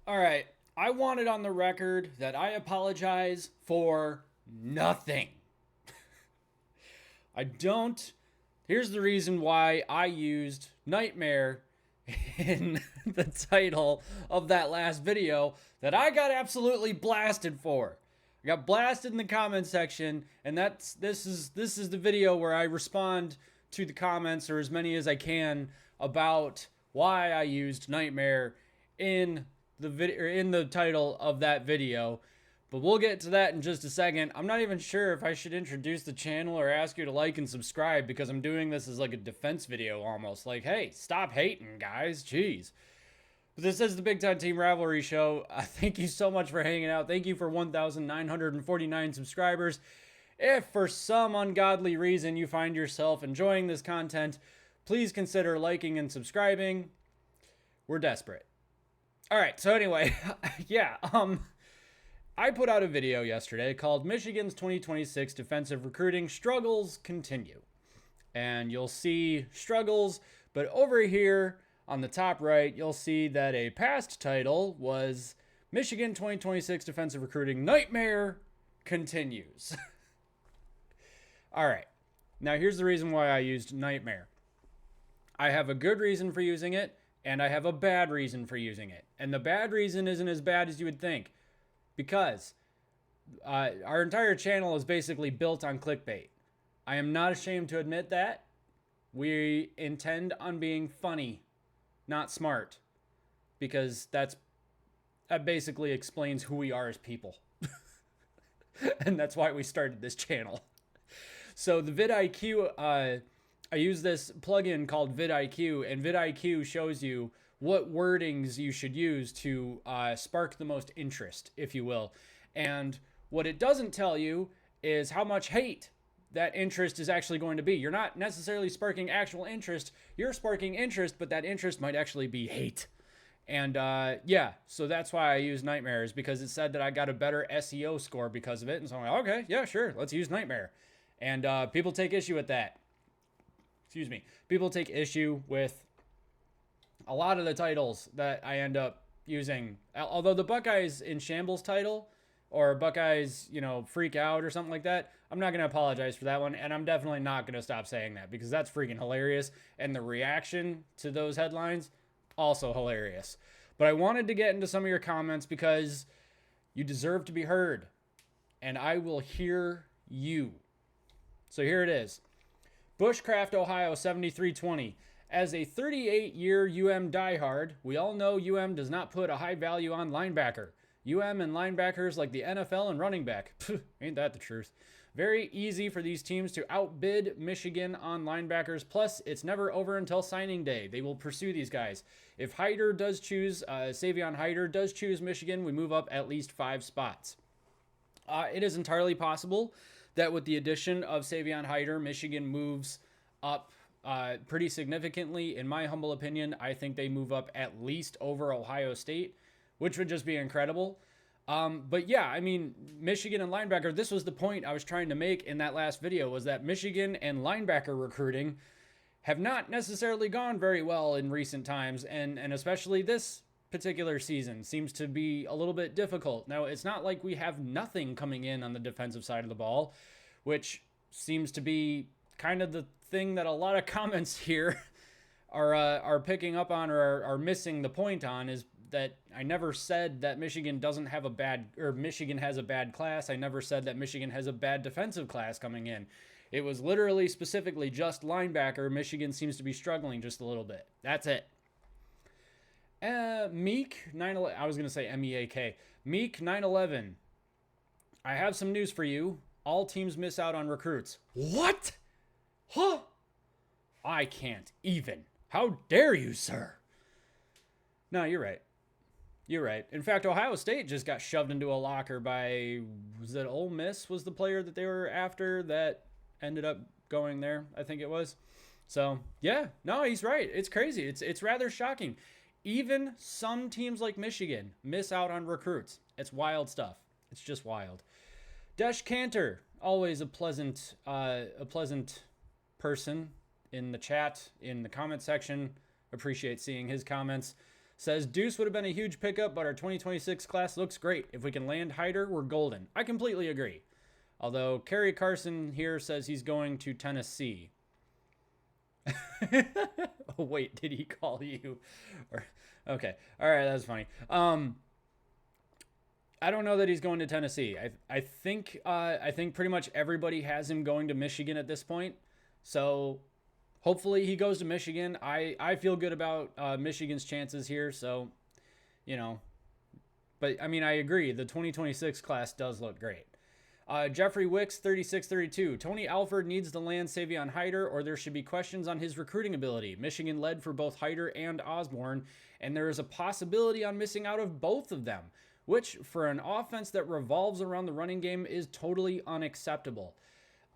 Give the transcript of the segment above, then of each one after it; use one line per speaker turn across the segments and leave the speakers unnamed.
All right. I want it on the record that I apologize for nothing. I don't. Here's the reason why I used Nightmare in the title of that last video that I got absolutely blasted for. I got blasted in the comment section, and this is the video where I respond to the comments, or as many as I can, about why I used Nightmare in the video, in the title of that video. But we'll get to that in just a second. I'm not even sure if I should introduce the channel or ask you to like and subscribe, because I'm doing this as like a defense video almost. Like, hey, stop hating, guys. Jeez. But this is the Big Time Team Rivalry Show. Thank you so much for hanging out. Thank you for 1,949 subscribers. If for some ungodly reason you find yourself enjoying this content, please consider liking and subscribing. We're desperate. All right, so anyway, yeah, I put out a video yesterday called Michigan's 2026 Defensive Recruiting Struggles Continue. And you'll see struggles, but over here on the top right, you'll see that a past title was Michigan 2026 Defensive Recruiting Nightmare Continues. All right, now here's the reason why I used Nightmare. I have a good reason for using it, and I have a bad reason for using it. And the bad reason isn't as bad as you would think, because our entire channel is basically built on clickbait. I am not ashamed to admit that. We intend on being funny, not smart, because that basically explains who we are as people. And that's why we started this channel. So the vidIQ, I use this plugin called vidIQ, and vidIQ shows you what wordings you should use to spark the most interest, if you will. And what it doesn't tell you is how much hate that interest is actually going to be. You're not necessarily sparking actual interest. You're sparking interest, but that interest might actually be hate. And yeah, so that's why I use Nightmares, because it said that I got a better SEO score because of it. And so I'm like, okay, yeah, sure, let's use Nightmare. And people take issue with that. Excuse me. People take issue with a lot of the titles that I end up using. Although the Buckeyes in Shambles title, or Buckeyes, freak out or something like that, I'm not going to apologize for that one. And I'm definitely not going to stop saying that, because that's freaking hilarious. And the reaction to those headlines, also hilarious. But I wanted to get into some of your comments because you deserve to be heard. And I will hear you. So here it is. Bushcraft, Ohio, 7320. As a 38-year UM diehard, we all know UM does not put a high value on linebacker. UM and linebackers like the NFL and running back. Ain't that the truth? Very easy for these teams to outbid Michigan on linebackers. Plus, it's never over until signing day. They will pursue these guys. If Hyder does choose, Savion Hyder does choose Michigan, we move up at least 5 spots. It is entirely possible that with the addition of Savion Hyder, Michigan moves up pretty significantly. In my humble opinion, I think they move up at least over Ohio State, which would just be incredible. But yeah, I mean, Michigan and linebacker, this was the point I was trying to make in that last video, was that Michigan and linebacker recruiting have not necessarily gone very well in recent times, and especially this particular season seems to be a little bit difficult. Now, it's not like we have nothing coming in on the defensive side of the ball, which seems to be kind of the thing that a lot of comments here are picking up on, or are missing the point on, is that I never said that Michigan doesn't have a bad, or Michigan has a bad class. I never said that Michigan has a bad defensive class coming in. It was literally specifically just linebacker. Michigan seems to be struggling just a little bit. That's it. Meek 911. I was gonna say MEAK. Meek 911. I have some news for you. All teams miss out on recruits. What? Huh? I can't even. How dare you, sir? No, you're right. You're right. In fact, Ohio State just got shoved into a locker by, was it Ole Miss was the player that they were after that ended up going there, I think it was. So, yeah, no, he's right. It's crazy. It's rather shocking. Even some teams like Michigan miss out on recruits. It's wild stuff. It's just wild. Desh Cantor, always a pleasant person in the chat, in the comment section. Appreciate seeing his comments. Says Deuce would have been a huge pickup, but our 2026 class looks great. If we can land Hyder, we're golden. I completely agree. Although Kerry Carson here says he's going to Tennessee. Oh, wait, did he call you? Okay, all right, that's funny. I don't know that he's going to Tennessee. I think pretty much everybody has him going to Michigan at this point. So hopefully he goes to Michigan. I feel good about Michigan's chances here. So, but I mean, I agree. The 2026 class does look great. Jeffrey Wicks, 3632. Tony Alford needs to land Savion Hyder, or there should be questions on his recruiting ability. Michigan led for both Hyder and Osborne, and there is a possibility on missing out of both of them, which for an offense that revolves around the running game is totally unacceptable.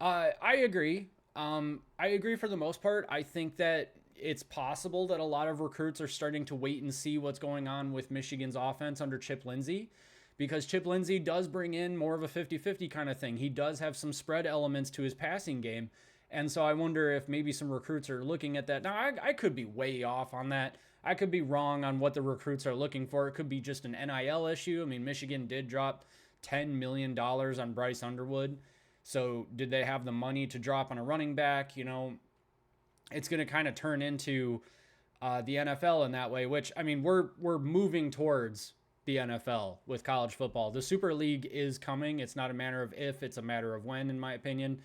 I agree. I agree for the most part. I think that it's possible that a lot of recruits are starting to wait and see what's going on with Michigan's offense under Chip Lindsey, because Chip Lindsey does bring in more of a 50-50 kind of thing. He does have some spread elements to his passing game. And so I wonder if maybe some recruits are looking at that. Now, I could be way off on that. I could be wrong on what the recruits are looking for. It could be just an NIL issue. I mean, Michigan did drop $10 million on Bryce Underwood. So did they have the money to drop on a running back? It's going to kind of turn into the NFL in that way, which, I mean, we're moving towards the NFL with college football. The Super League is coming. It's not a matter of if, it's a matter of when, in my opinion.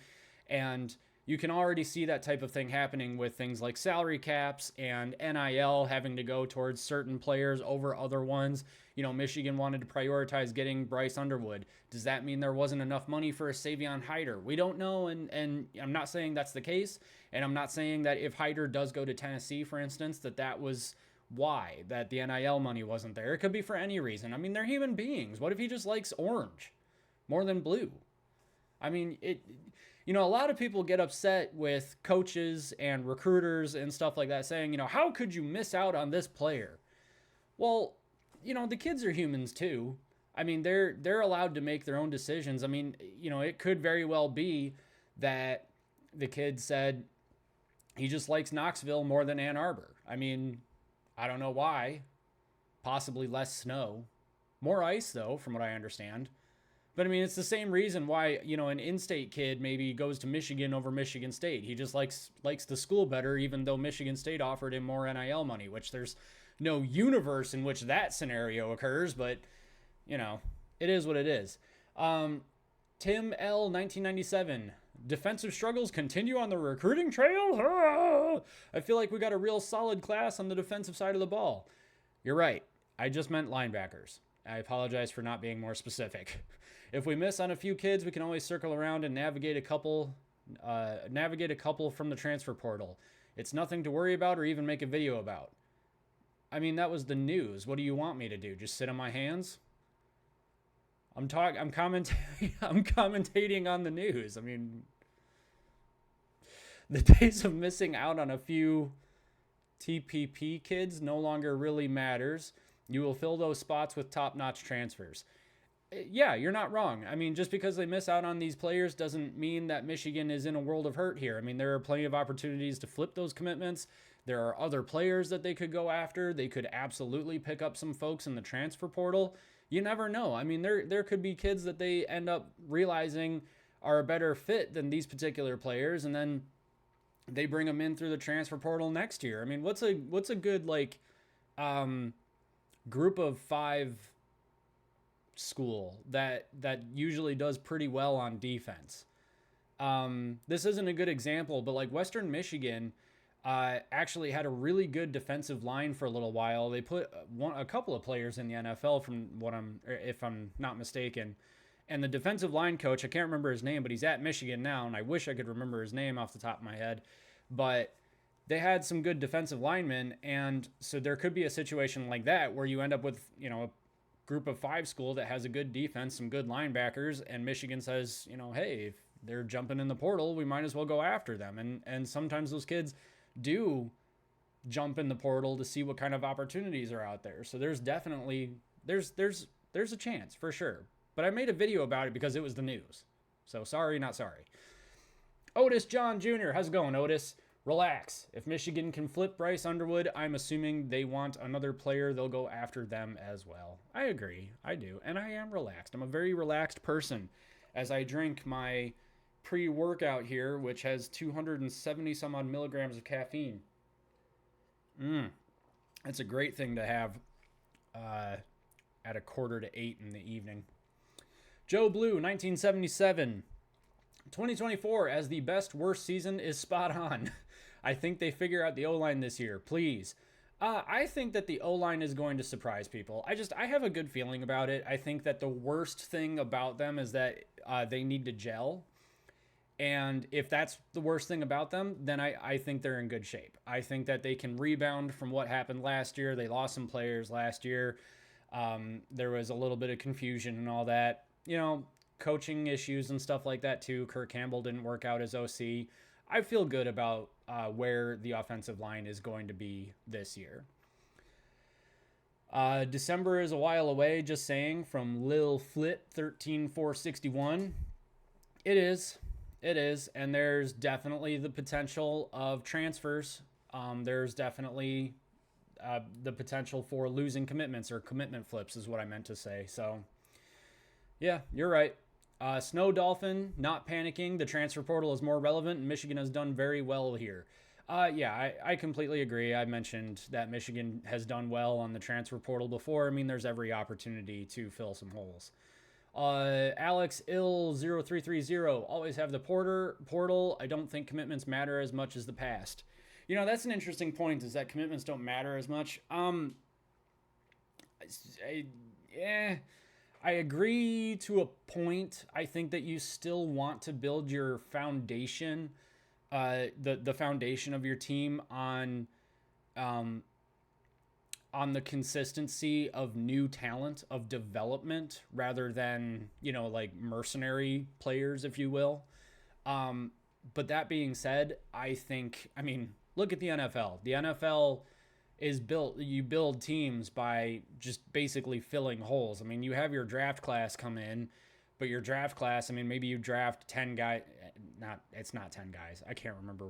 And you can already see that type of thing happening with things like salary caps and NIL having to go towards certain players over other ones. Michigan wanted to prioritize getting Bryce Underwood. Does that mean there wasn't enough money for a Savion Hyder? We don't know, and I'm not saying that's the case, and I'm not saying that if Hyder does go to Tennessee, for instance, that was why, that the NIL money wasn't there. It could be for any reason. I mean, they're human beings. What if he just likes orange more than blue? I mean, a lot of people get upset with coaches and recruiters and stuff like that saying, how could you miss out on this player? Well, the kids are humans too. I mean, they're allowed to make their own decisions. I mean, it could very well be that the kid said he just likes Knoxville more than Ann Arbor. I mean, I don't know why. Possibly less snow. More ice, though, from what I understand. But, I mean, it's the same reason why, an in-state kid maybe goes to Michigan over Michigan State. He just likes the school better, even though Michigan State offered him more NIL money, which there's no universe in which that scenario occurs, but, it is what it is. Tim L. 1997. Defensive struggles continue on the recruiting trail? Ah! I feel like we got a real solid class on the defensive side of the ball. You're right. I just meant linebackers. I apologize for not being more specific. If we miss on a few kids, we can always circle around and navigate a couple from the transfer portal. It's nothing to worry about or even make a video about. I mean, that was the news. What do you want me to do? Just sit on my hands? I'm commentating on the news. I mean, the days of missing out on a few TPP kids no longer really matters. You will fill those spots with top-notch transfers. Yeah, you're not wrong. I mean, just because they miss out on these players doesn't mean that Michigan is in a world of hurt here. I mean, there are plenty of opportunities to flip those commitments. There are other players that they could go after. They could absolutely pick up some folks in the transfer portal. You never know. I mean, there could be kids that they end up realizing are a better fit than these particular players, and then they bring them in through the transfer portal next year. I mean, what's a good group of 5 school that usually does pretty well on defense? This isn't a good example, but like Western Michigan actually had a really good defensive line for a little while. They put a couple of players in the NFL if I'm not mistaken. And the defensive line coach, I can't remember his name, but he's at Michigan now, and I wish I could remember his name off the top of my head. But they had some good defensive linemen, and so there could be a situation like that where you end up with, a group of 5 school that has a good defense, some good linebackers, and Michigan says, hey, if they're jumping in the portal, we might as well go after them. And sometimes those kids do jump in the portal to see what kind of opportunities are out there. So there's definitely there's a chance for sure. But I made a video about it because it was the news. So sorry, not sorry. Otis John Jr., how's it going, Otis? Relax. If Michigan can flip Bryce Underwood, I'm assuming they want another player. They'll go after them as well. I agree. I do. And I am relaxed. I'm a very relaxed person as I drink my pre-workout here, which has 270 some odd milligrams of caffeine. It's a great thing to have at 7:45 in the evening. Joe Blue, 1977. 2024 as the best worst season is spot on. I think they figure out the O-line this year. Please. I think that the O-line is going to surprise people. I have a good feeling about it. I think that the worst thing about them is that they need to gel. And if that's the worst thing about them, then I think they're in good shape. I think that they can rebound from what happened last year. They lost some players last year. There was a little bit of confusion and all that. Coaching issues and stuff like that too. Kirk Campbell didn't work out as OC. I feel good about where the offensive line is going to be this year. December is a while away, just saying, from Lil Flit 13461. It is, and there's definitely the potential of transfers. There's definitely the potential for losing commitments, or commitment flips is what I meant to say. So, yeah, you're right. Snow Dolphin, not panicking. The transfer portal is more relevant, and Michigan has done very well here. I completely agree. I mentioned that Michigan has done well on the transfer portal before. I mean, there's every opportunity to fill some holes. Alex Ill 0330, always have the portal. I don't think commitments matter as much as the past. That's an interesting point, is that commitments don't matter as much. I agree to a point. I think that you still want to build your foundation, the foundation of your team on the consistency of new talent, of development, rather than, like mercenary players, if you will. But that being said, look at the NFL. The NFL is built, you build teams by just basically filling holes. You have your draft class come in, but your draft class, maybe you draft 10 guys, it's not 10 guys. I can't remember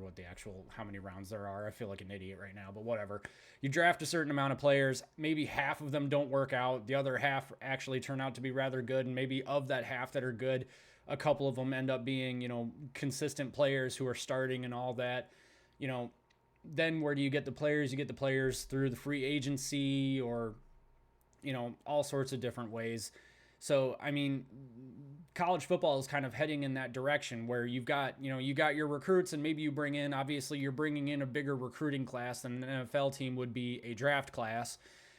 how many rounds there are. I feel like an idiot right now, but whatever. You draft a certain amount of players, maybe half of them don't work out. The other half actually turn out to be rather good. And maybe of that half that are good, a couple of them end up being, consistent players who are starting and all that, Then where do you get the players? You get the players through the free agency, or, all sorts of different ways. So, college football is kind of heading in that direction where you got your recruits, and maybe you're bringing in a bigger recruiting class than an NFL team would be a draft class.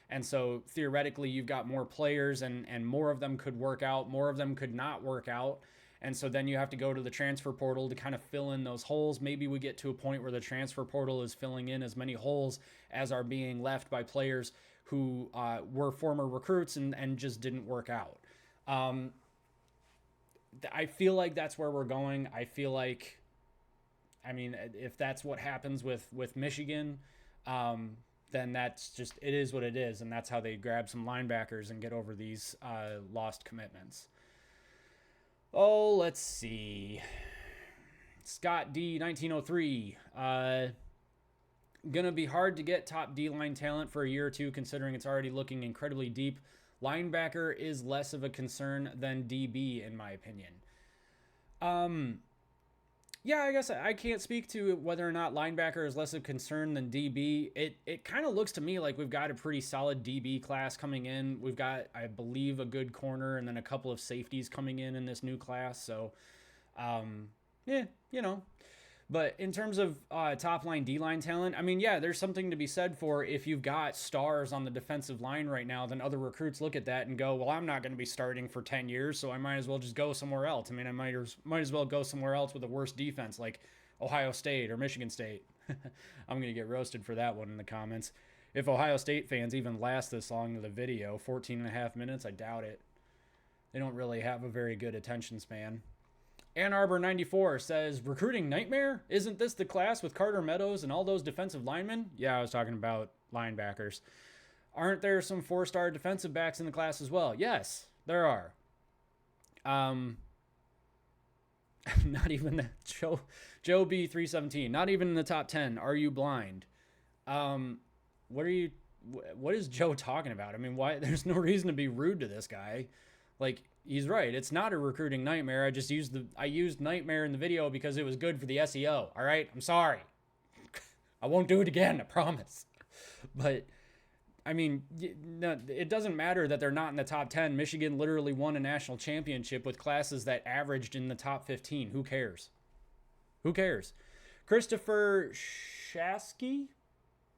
And so theoretically you've got more players, and more of them could work out, more of them could not work out. And so then you have to go to the transfer portal to kind of fill in those holes. Maybe we get to a point where the transfer portal is filling in as many holes as are being left by players who were former recruits and just didn't work out. I feel like that's where we're going. I feel like, if that's what happens with Michigan, then that's just, it is what it is. And that's how they grab some linebackers and get over these lost commitments. Oh, let's see. Scott D, 1903. Gonna be hard to get top D-line talent for a year or two, considering it's already looking incredibly deep. Linebacker is less of a concern than DB, in my opinion. Yeah, I guess I can't speak to whether or not linebacker is less of a concern than DB. It kind of looks to me like we've got a pretty solid DB class coming in. We've got, I believe, a good corner and then a couple of safeties coming in this new class. So, yeah, But in terms of top-line D-line talent, there's something to be said for if you've got stars on the defensive line right now, then other recruits look at that and go, well, I'm not going to be starting for 10 years, so I might as well just go somewhere else. I might as well go somewhere else with a worse defense, like Ohio State or Michigan State. I'm going to get roasted for that one in the comments. If Ohio State fans even last this long to the video, 14 and a half minutes, I doubt it. They don't really have a very good attention span. Ann Arbor 94 says, recruiting nightmare? Isn't this the class with Carter Meadows and all those defensive linemen? Yeah, I was talking about linebackers. Aren't there some 4-star defensive backs in the class as well? Yes, there are. Not even the Joe B 317. Not even in the top 10. Are you blind? What are you? What is Joe talking about? I mean, why? There's no reason to be rude to this guy. Like, he's right. It's not a recruiting nightmare. I used nightmare in the video because it was good for the SEO. All right, I'm sorry. I won't do it again. I promise. But I mean, no, it doesn't matter that they're not in the top 10. Michigan literally won a national championship with classes that averaged in the top 15. Who cares? Who cares? Christopher Shasky,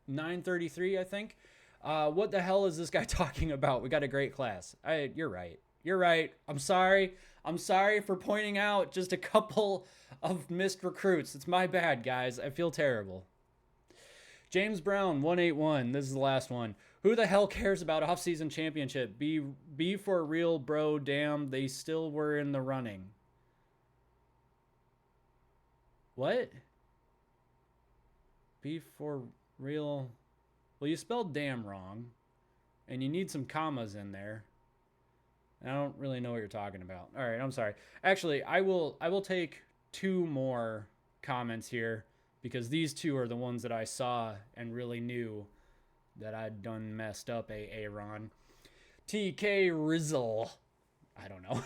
933, I think. What the hell is this guy talking about? We got a great class. You're right. You're right. I'm sorry. I'm sorry for pointing out just a couple of missed recruits. It's my bad, guys. I feel terrible. James Brown, 181. This is the last one. Who the hell cares about offseason championship? Be for real, bro. Damn, they still were in the running. What? Be for real. Well, you spelled damn wrong. And you need some commas in there. I don't really know what you're talking about. All right, I'm sorry. Actually, I will take two more comments here, because these two are the ones that I saw and really knew that I'd done messed up, Ron. TK Rizzle, I don't know,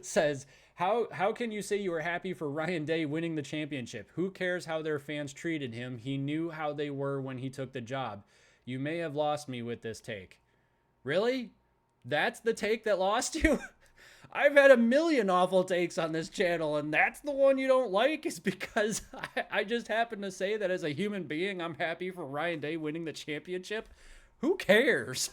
says, how can you say you were happy for Ryan Day winning the championship? Who cares how their fans treated him? He knew how they were when he took the job. You may have lost me with this take. Really? That's the take that lost you? I've had a million awful takes on this channel, and that's the one you don't like, is because I just happen to say that as a human being, I'm happy for Ryan Day winning the championship. Who cares?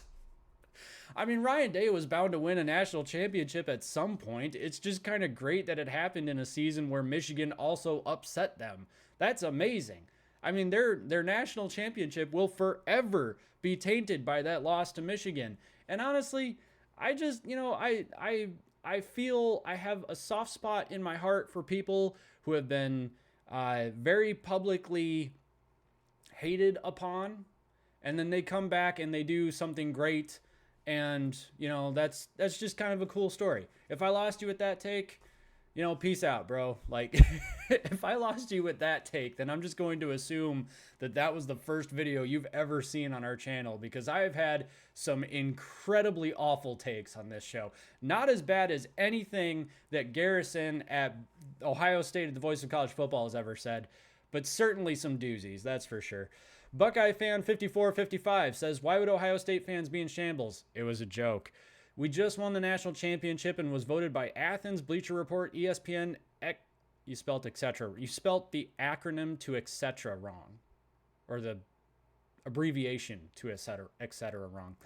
I mean, Ryan Day was bound to win a national championship at some point. It's just kind of great that it happened in a season where Michigan also upset them. That's amazing. I mean, their national championship will forever be tainted by that loss to Michigan. And honestly, I just, I feel I have a soft spot in my heart for people who have been very publicly hated upon, and then they come back and they do something great, and that's just kind of a cool story. If I lost you with that take, peace out, bro. Like, if I lost you with that take, then I'm just going to assume that was the first video you've ever seen on our channel, because I've had some incredibly awful takes on this show. Not as bad as anything that Garrison at Ohio State, the voice of college football, has ever said, but certainly some doozies, that's for sure. Buckeye fan 5455 says, why would Ohio State fans be in shambles? It was a joke. We just won the national championship and was voted by Athens, Bleacher Report, ESPN, you spelt etc. You spelt the acronym to etc. wrong, or the abbreviation to etc. wrong,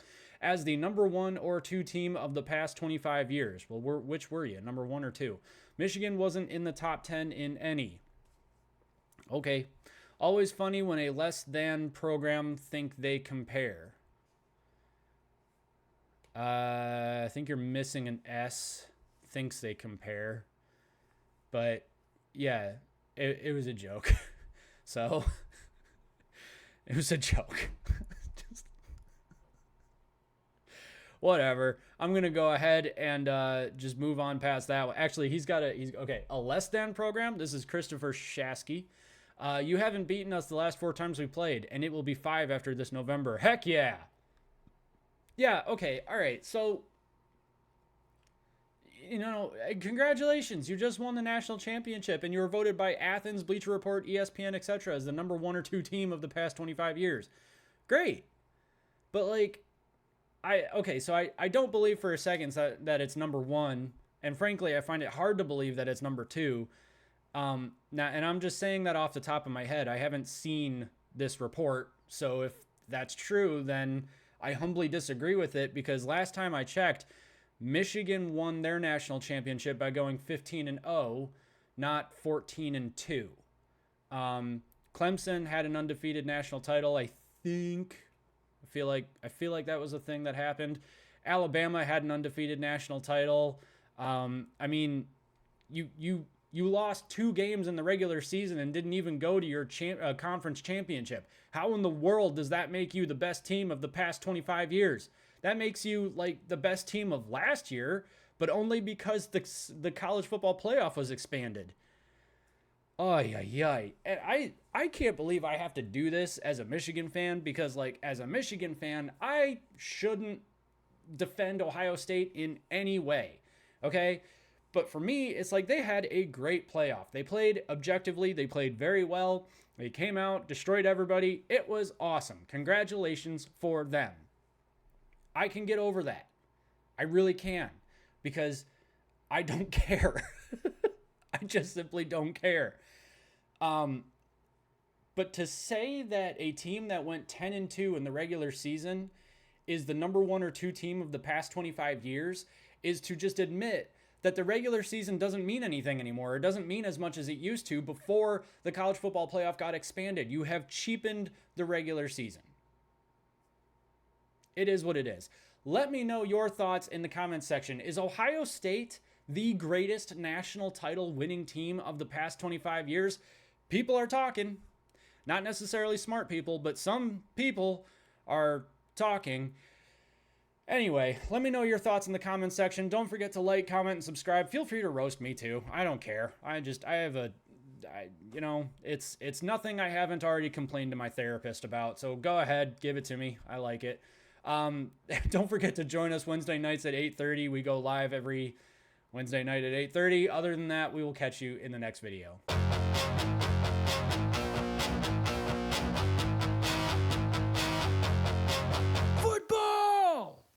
as the number 1 or 2 team of the past 25 years. Well, which were you, number 1 or 2? Michigan wasn't in the top 10 in any. Okay. Always funny when a less than program think they compare. I think you're missing an S. Thinks they compare. But, yeah, it was a joke. So, it was a joke. Whatever. I'm going to go ahead and just move on past that. Actually, he's a less than program. This is Christopher Shasky. You haven't beaten us the last 4 times we played, and it will be 5 after this November. Heck yeah. Yeah, okay, all right. So, congratulations. You just won the national championship, and you were voted by Athens, Bleacher Report, ESPN, etc. as the number 1 or 2 team of the past 25 years. Great. But, I don't believe for a second that it's number 1, and frankly, I find it hard to believe that it's number 2. Now, and I'm just saying that off the top of my head. I haven't seen this report, so if that's true, then I humbly disagree with it, because last time I checked, Michigan won their national championship by going 15-0, not 14-2. Clemson had an undefeated national title, I think. I feel like that was a thing that happened. Alabama had an undefeated national title. I mean, you lost 2 games in the regular season and didn't even go to your conference championship. How in the world does that make you the best team of the past 25 years? That makes you like the best team of last year, but only because the college football playoff was expanded. Ay, ay, ay. And I can't believe I have to do this as a Michigan fan because, like, as a Michigan fan, I shouldn't defend Ohio State in any way. Okay? But for me, it's like they had a great playoff. They played objectively, they played very well. They came out, destroyed everybody. It was awesome. Congratulations for them. I can get over that. I really can because I don't care. I just simply don't care. But to say that a team that went 10-2 in the regular season is the number 1 or 2 team of the past 25 years is to just admit that the regular season doesn't mean anything anymore. It doesn't mean as much as it used to before the college football playoff got expanded. You have cheapened the regular season. It is what it is. Let me know your thoughts in the comments section. Is Ohio State the greatest national title winning team of the past 25 years? People are talking. Not necessarily smart people, but some people are talking. Anyway, let me know your thoughts in the comments section. Don't forget to like, comment, and subscribe. Feel free to roast me too. I don't care. It's nothing I haven't already complained to my therapist about. So go ahead, give it to me. I like it. Don't forget to join us Wednesday nights at 8:30. We go live every Wednesday night at 8:30. Other than that, we will catch you in the next video.